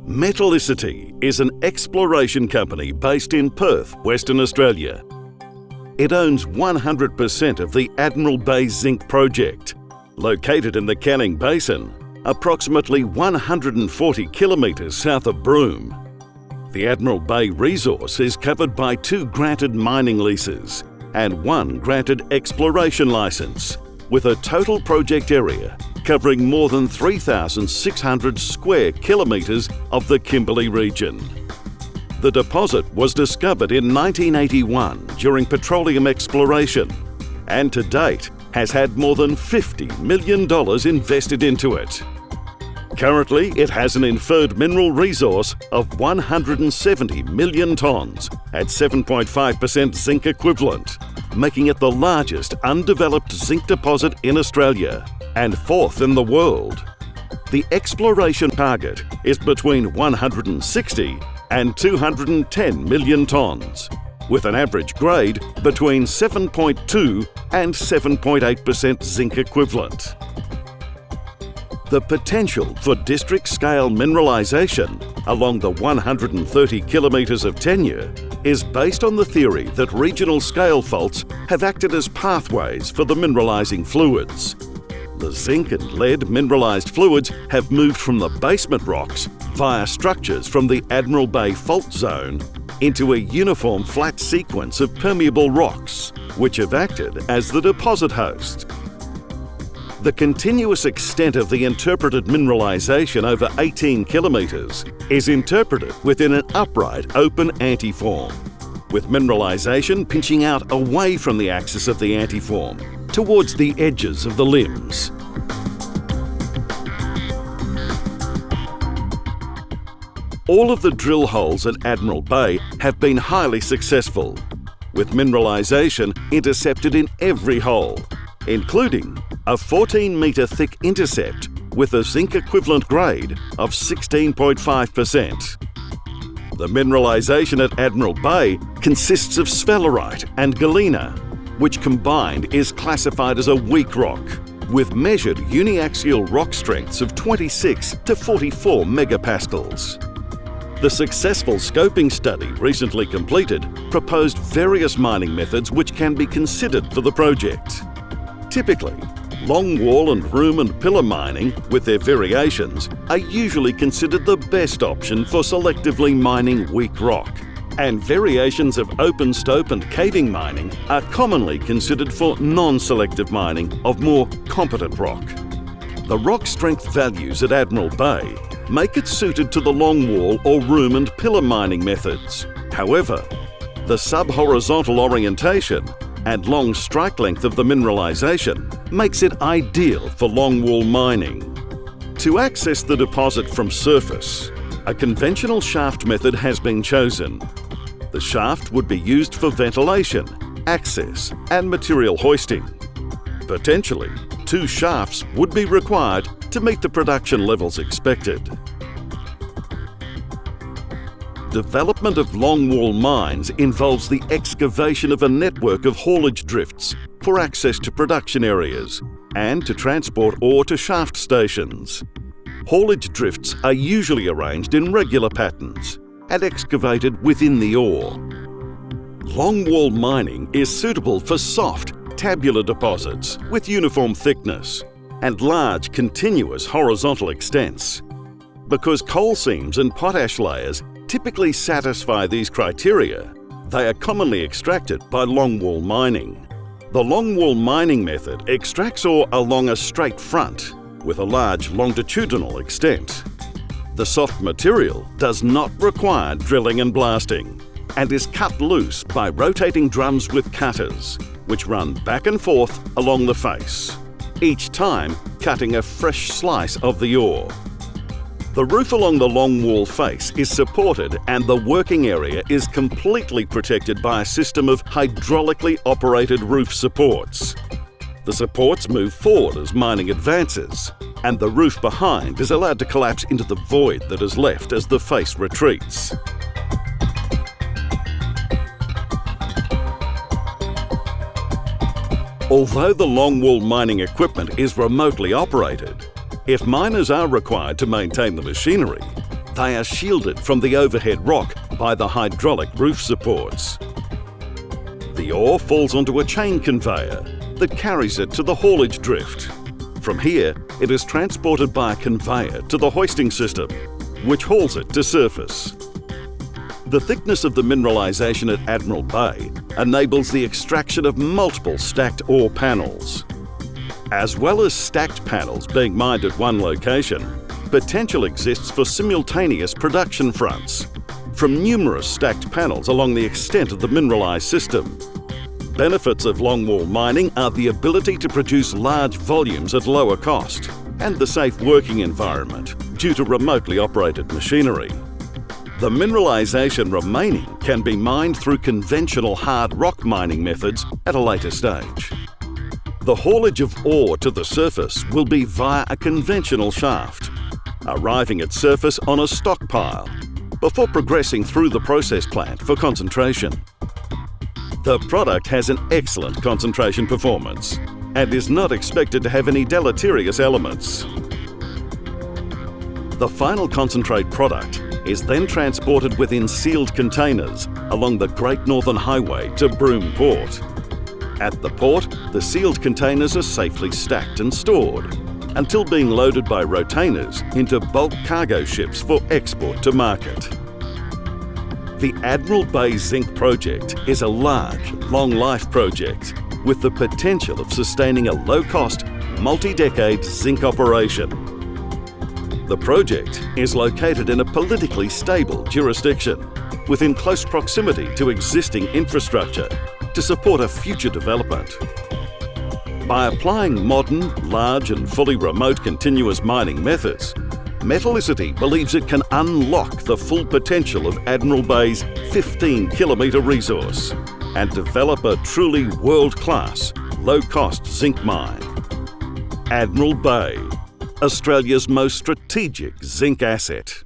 Metalicity is an exploration company based in Perth, Western Australia. It owns 100% of the Admiral Bay Zinc Project, located in the Canning Basin, approximately 140 kilometres south of Broome. The Admiral Bay resource is covered by 2 granted mining leases and 1 granted exploration licence, with a total project area covering more than 3,600 square kilometres of the Kimberley region. The deposit was discovered in 1981 during petroleum exploration, and to date has had more than $50 million invested into it. Currently, it has an inferred mineral resource of 170 million tonnes at 7.5% zinc equivalent, making it the largest undeveloped zinc deposit in Australia and 4th in the world. The exploration target is between 160 and 210 million tonnes, with an average grade between 7.2 and 7.8% zinc equivalent. The potential for district-scale mineralisation along the 130 kilometres of tenure is based on the theory that regional scale faults have acted as pathways for the mineralising fluids. The zinc and lead mineralised fluids have moved from the basement rocks via structures from the Admiral Bay Fault Zone into a uniform flat sequence of permeable rocks, which have acted as the deposit host. The continuous extent of the interpreted mineralisation over 18 kilometres is interpreted within an upright open antiform, with mineralisation pinching out away from the axis of the antiform towards the edges of the limbs. All of the drill holes at Admiral Bay have been highly successful, with mineralisation intercepted in every hole, including a 14-metre thick intercept with a zinc equivalent grade of 16.5%. The mineralisation at Admiral Bay consists of sphalerite and galena, which combined is classified as a weak rock, with measured uniaxial rock strengths of 26 to 44 megapascals. The successful scoping study recently completed proposed various mining methods which can be considered for the project. Typically, longwall and room and pillar mining, with their variations, are usually considered the best option for selectively mining weak rock, and variations of open stope and caving mining are commonly considered for non-selective mining of more competent rock. The rock strength values at Admiral Bay make it suited to the longwall or room and pillar mining methods. However, the sub-horizontal orientation and long strike length of the mineralisation makes it ideal for longwall mining. To access the deposit from surface, a conventional shaft method has been chosen. The shaft would be used for ventilation, access and material hoisting. Potentially, 2 shafts would be required to meet the production levels expected. Development of longwall mines involves the excavation of a network of haulage drifts for access to production areas and to transport ore to shaft stations. Haulage drifts are usually arranged in regular patterns and excavated within the ore. Longwall mining is suitable for soft, tabular deposits with uniform thickness and large, continuous horizontal extents. Because coal seams and potash layers typically satisfy these criteria, they are commonly extracted by longwall mining. The longwall mining method extracts ore along a straight front with a large longitudinal extent. The soft material does not require drilling and blasting and is cut loose by rotating drums with cutters, which run back and forth along the face, each time cutting a fresh slice of the ore. The roof along the longwall face is supported and the working area is completely protected by a system of hydraulically operated roof supports. The supports move forward as mining advances, and the roof behind is allowed to collapse into the void that is left as the face retreats. Although the longwall mining equipment is remotely operated, if miners are required to maintain the machinery, They are shielded from the overhead rock by the hydraulic roof supports. The ore falls onto a chain conveyor that carries it to the haulage drift. From here, it is transported by a conveyor to the hoisting system, which hauls it to surface. The thickness of the mineralisation at Admiral Bay enables the extraction of multiple stacked ore panels. As well as stacked panels being mined at one location, potential exists for simultaneous production fronts from numerous stacked panels along the extent of the mineralised system. Benefits of longwall mining are the ability to produce large volumes at lower cost and the safe working environment due to remotely operated machinery. The mineralisation remaining can be mined through conventional hard rock mining methods at a later stage. The haulage of ore to the surface will be via a conventional shaft, arriving at surface on a stockpile before progressing through the process plant for concentration. The product has an excellent concentration performance and is not expected to have any deleterious elements. The final concentrate product is then transported within sealed containers along the Great Northern Highway to Broome Port. At the port, the sealed containers are safely stacked and stored until being loaded by rotainers into bulk cargo ships for export to market. The Admiral Bay Zinc Project is a large, long-life project with the potential of sustaining a low-cost, multi-decade zinc operation. The project is located in a politically stable jurisdiction within close proximity to existing infrastructure to support a future development. By applying modern, large and fully remote continuous mining methods, Metalicity believes it can unlock the full potential of Admiral Bay's 15-kilometre resource and develop a truly world-class, low-cost zinc mine. Admiral Bay, Australia's most strategic zinc asset.